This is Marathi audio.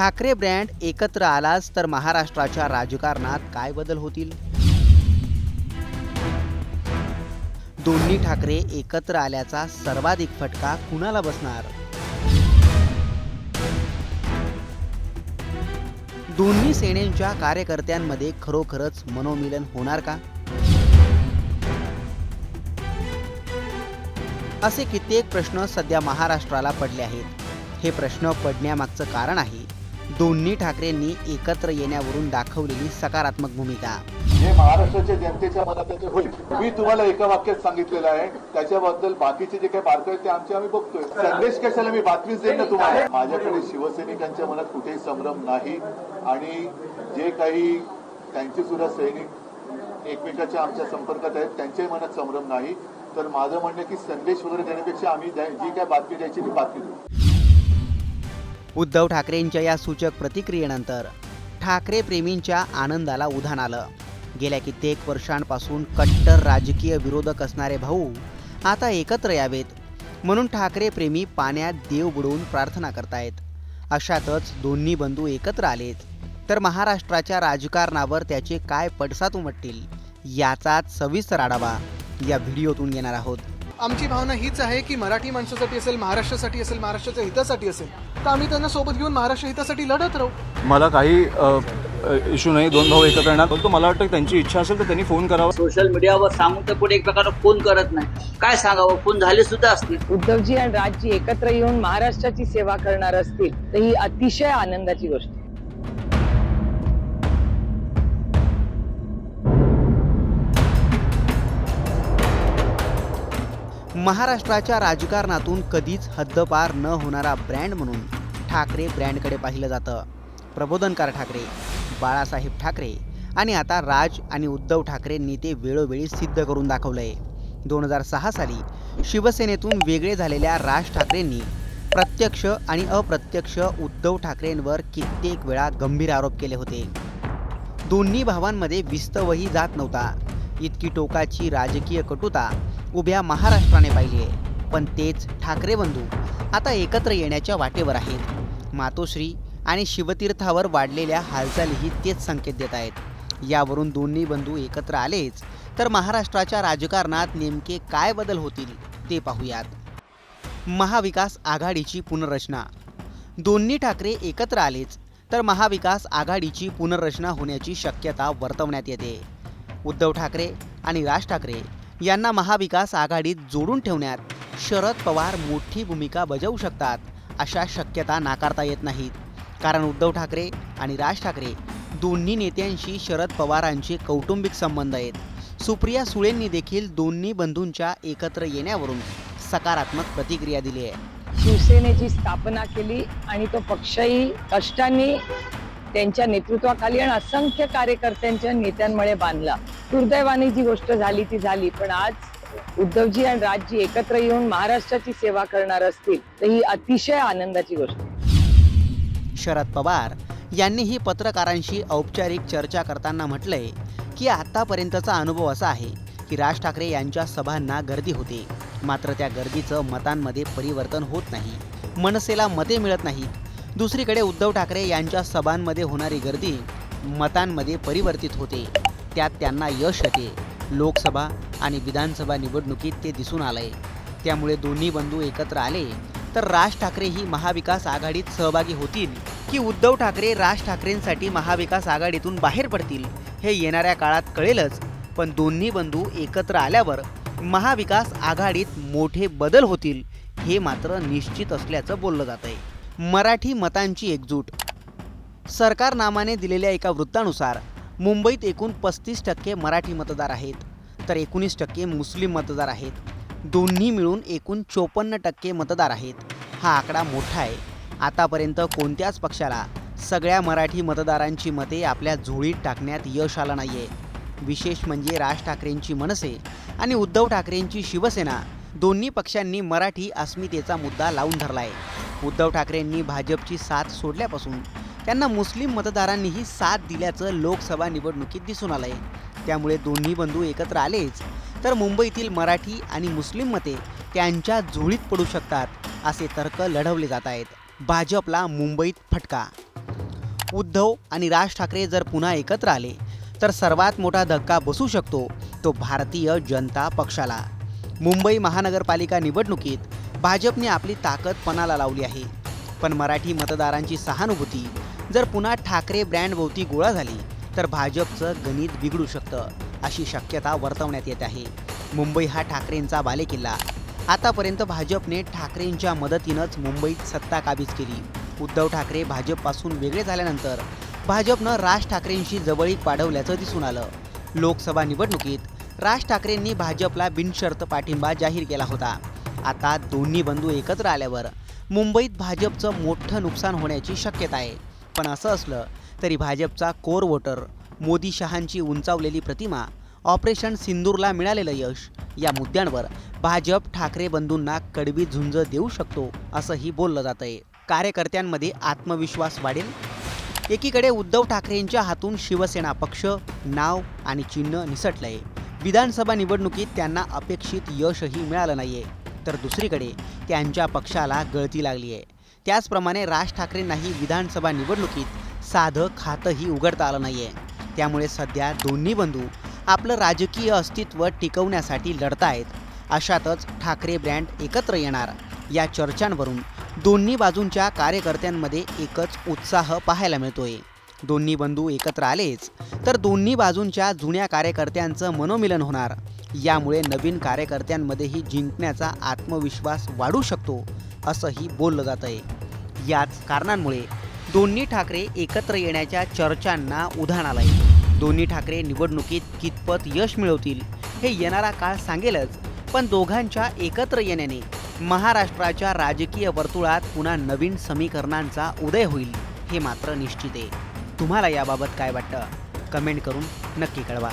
ठाकरे ब्रँड एकत्र आलाच तर महाराष्ट्राच्या राजकारणात काय बदल होतील? दोन्ही ठाकरे एकत्र आल्याचा सर्वाधिक फटका कुणाला बसणार? दोन्ही सेनेच्या कार्यकर्त्यांमध्ये खरोखरच मनोमिलन होणार का? असे कित्येक प्रश्न सध्या महाराष्ट्राला पडले आहेत. हे प्रश्न पडण्यामागचं कारण आहे दोन्ही ठाकरेंनी एकत्र येण्यावरून दाखवलेली सकारात्मक भूमिका. हे महाराष्ट्राच्या जनतेच्या मनात होईल. मी तुम्हाला एका वाक्यात सांगितलेलं आहे, त्याच्याबद्दल बाकीचे जे काही बारकावे ते आम्ही बघतोय. संदेश कशाला मी बातमीच देईन ना तुम्हाला. माझ्याकडे शिवसैनिकांच्या मनात कुठेही संभ्रम नाही आणि जे काही त्यांचे सुद्धा सैनिक एकमेकाच्या आमच्या संपर्कात आहेत त्यांच्याही मनात संभ्रम नाही. तर माझं म्हणणं की संदेश वगैरे देण्यापेक्षा आम्ही जी काय बातमी द्यायची ती बातमी देऊ. उद्धव ठाकरेंच्या या सूचक प्रतिक्रियेनंतर ठाकरे प्रेमींच्या आनंदाला उधाण आलं. गेल्या कित्येक वर्षांपासून कट्टर राजकीय विरोधक असणारे भाऊ आता एकत्र यावेत म्हणून ठाकरे प्रेमी पाण्यात देव बुडवून प्रार्थना करतायत. अशातच दोन्ही बंधू एकत्र आलेत तर महाराष्ट्राच्या राजकारणावर त्याचे काय पडसाद उमटतील याचाच सविस्तर आढावा या व्हिडिओतून घेणार आहोत. आमची भावना हीच आहे की मराठी माणसासाठी असेल, महाराष्ट्रासाठी असेल, महाराष्ट्राच्या हितासाठी असेल तर आम्ही त्यांना सोबत घेऊन महाराष्ट्र हितासाठी लढत राहू. मला काही इश्यू नाही. दोन भाऊ एकत्र येणार तो मला वाटतं त्यांची इच्छा असेल तर त्यांनी फोन करावा. सोशल मीडियावर सांगून तर पुढे एक प्रकारे फोन करत नाही. काय सांगावं, फोन झाले सुद्धा असतील. उद्धवजी आणि राजजी एकत्र येऊन महाराष्ट्राची सेवा करणार असतील तर ही अतिशय आनंदाची गोष्ट. महाराष्ट्राच्या राजकारणातून कधीच हद्दपार न होणारा ब्रँड म्हणून ठाकरे ब्रँडकडे पाहिलं जातं. प्रबोधनकार ठाकरे, बाळासाहेब ठाकरे आणि आता राज आणि उद्धव ठाकरेंनी ते वेळोवेळी सिद्ध करून दाखवलंय. 2006 साली शिवसेनेतून वेगळे झालेल्या राज ठाकरेंनी प्रत्यक्ष आणि अप्रत्यक्ष उद्धव ठाकरेंवर कित्येक वेळा गंभीर आरोप केले होते. दोन्ही भावांमध्ये विस्तवही जात नव्हता इतकी टोकाची राजकीय कटुता उभ्या महाराष्ट्राने पाहिली आहे. पण तेच ठाकरे बंधू आता एकत्र येण्याच्या वाटेवर आहेत. मातोश्री आणि शिवतीर्थावर वाढलेल्या हालचालीही तेच संकेत देत आहेत. यावरून दोन्ही बंधू एकत्र आलेच तर महाराष्ट्राच्या राजकारणात नेमके काय बदल होतील ते पाहूयात. महाविकास आघाडीची पुनर्रचना. दोन्ही ठाकरे एकत्र आलेच तर महाविकास आघाडीची पुनर्रचना होण्याची शक्यता वर्तवण्यात येते. उद्धव ठाकरे आणि राज ठाकरे यांना महाविकास आघाडीत जोडून ठेवण्यात शरद पवार मोठी भूमिका बजावू शकतात अशा शक्यता नाकारता येत नाहीत. कारण उद्धव ठाकरे आणि राज ठाकरे दोन्ही नेत्यांशी शरद पवारांचे कौटुंबिक संबंध आहेत. सुप्रिया सुळेंनी देखील दोन्ही बंधूंच्या एकत्र येण्यावरून सकारात्मक प्रतिक्रिया दिली आहे. शिवसेनेची स्थापना केली आणि तो पक्षही कष्टांनी त्यांच्या नेतृत्वाखाली आणि असंख्य कार्यकर्त्यांच्या नेत्यांमुळे बांधला. दुर्दैवाने जी गोष्ट झाली ती झाली, पण आज उद्धवजी आणि राजजी एकत्र येऊन महाराष्ट्राची सेवा करणार असतील तर ही अतिशय आनंदाची गोष्ट. शरद पवार यांनीही पत्रकारांशी औपचारिक चर्चा करताना म्हटलंय की आतापर्यंतचा अनुभव असा आहे की राज ठाकरे यांच्या सभांना गर्दी होते, मात्र त्या गर्दीचं मतांमध्ये परिवर्तन होत नाही, मनसेला मते मिळत नाहीत. दुसरीकडे उद्धव ठाकरे यांच्या सभांमध्ये होणारी गर्दी मतांमध्ये परिवर्तित होते, त्यात त्यांना यश येते. लोकसभा आणि विधानसभा निवडणुकीत ते दिसून आलंय. त्यामुळे दोन्ही बंधू एकत्र आले तर राज ठाकरे ही महाविकास आघाडीत सहभागी होतील की उद्धव ठाकरे राज ठाकरेंसाठी महाविकास आघाडीतून बाहेर पडतील हे येणाऱ्या काळात कळेलच. पण दोन्ही बंधू एकत्र आल्यावर महाविकास आघाडीत मोठे बदल होतील हे मात्र निश्चित असल्याचं बोललं जात आहे. मराठी मतांची एकजूट. सरकारनामाने दिलेल्या एका वृत्तानुसार मुंबईत एकूण 35% मराठी मतदार आहेत तर 19% मुस्लिम मतदार आहेत. दोन्ही मिळून एकूण 54% मतदार आहेत. हा आकडा मोठा आहे. आतापर्यंत कोणत्याच पक्षाला सगळ्या मराठी मतदारांची मते आपल्या झोळीत टाकण्यात यश आलं नाही आहे. विशेष म्हणजे राज ठाकरेंची मनसे आणि उद्धव ठाकरेंची शिवसेना दोन्ही पक्षांनी मराठी अस्मितेचा मुद्दा लावून धरला आहे. उद्धव ठाकरेंनी भाजपची साथ सोडल्यापासून त्यांना मुस्लिम मतदारांनीही साथ दिल्याचं लोकसभा निवडणुकीत दिसून आलंय. त्यामुळे दोन्ही बंधू एकत्र आलेच तर मुंबईतील मराठी आणि मुस्लिम मते त्यांच्या झोळीत पडू शकतात असे तर्क लढवले जात आहेत. भाजपला मुंबईत फटका. उद्धव आणि राज ठाकरे जर पुन्हा एकत्र आले तर सर्वात मोठा धक्का बसू शकतो तो भारतीय जनता पक्षाला. मुंबई महानगरपालिका निवडणुकीत भाजपने आपली ताकद पणाला लावली आहे, पण मराठी मतदारांची सहानुभूती जर पुन्हा ठाकरे ब्रँडभोवती गोळा झाली तर भाजपचं गणित बिघडू शकतं, अशी शक्यता वर्तवण्यात येत आहे. मुंबई हा ठाकरेंचा बालेकिल्ला. आतापर्यंत भाजपने ठाकरेंच्या मदतीनंच मुंबईत सत्ता काबीज केली. उद्धव ठाकरे भाजपपासून वेगळे झाल्यानंतर भाजपनं राज ठाकरेंशी जवळीक वाढवल्याचं दिसून आलं. लोकसभा निवडणुकीत राज ठाकरेंनी भाजपला बिनशर्त पाठिंबा जाहीर केला होता. आता दोन्ही बंधू एकत्र आल्यावर मुंबईत भाजपचं मोठं नुकसान होण्याची शक्यता आहे. पण असं असलं तरी भाजपचा कोर वोटर, मोदी शहांची उंचावलेली प्रतिमा, ऑपरेशन सिंदूरला मिळालेलं यश या मुद्द्यांवर भाजप ठाकरे बंधूंना कडवी झुंज देऊ शकतो असंही बोललं जातंय. कार्यकर्त्यांमध्ये आत्मविश्वास वाढेल. एकीकडे उद्धव ठाकरेंच्या हातून शिवसेना पक्ष, नाव आणि चिन्ह निसटलंय. विधानसभा निवडणुकीत त्यांना अपेक्षित यशही मिळालं नाहीये, तर दुसरीकडे त्यांच्या पक्षाला गळती लागली आहे. त्याचप्रमाणे राज ठाकरेंनाही विधानसभा निवडणुकीत साधं खातंही उघडता आलं नाहीये. त्यामुळे सध्या दोन्ही बंधू आपलं राजकीय अस्तित्व टिकवण्यासाठी लढतायत. अशातच ठाकरे ब्रँड एकत्र येणार या चर्चांवरून दोन्ही बाजूंच्या कार्यकर्त्यांमध्ये एकच उत्साह पाहायला मिळतोय. दोन्ही बंधू एकत्र आलेच तर दोन्ही बाजूंच्या जुन्या कार्यकर्त्यांचं मनोमिलन होणार. यामुळे नवीन कार्यकर्त्यांमध्येही जिंकण्याचा आत्मविश्वास वाढू शकतो असंही बोललं जातंय. याच कारणांमुळे दोन्ही ठाकरे एकत्र येण्याच्या चर्चांना उधाण आलंय. दोन्ही ठाकरे निवडणुकीत कितपत यश मिळवतील हे येणारा काळ सांगेलच, पण दोघांच्या एकत्र येण्याने महाराष्ट्राच्या राजकीय वर्तुळात पुन्हा नवीन समीकरणांचा उदय होईल हे मात्र निश्चित आहे. तुम्हाला याबाबत काय वाटतं? कमेंट करून नक्की कळवा.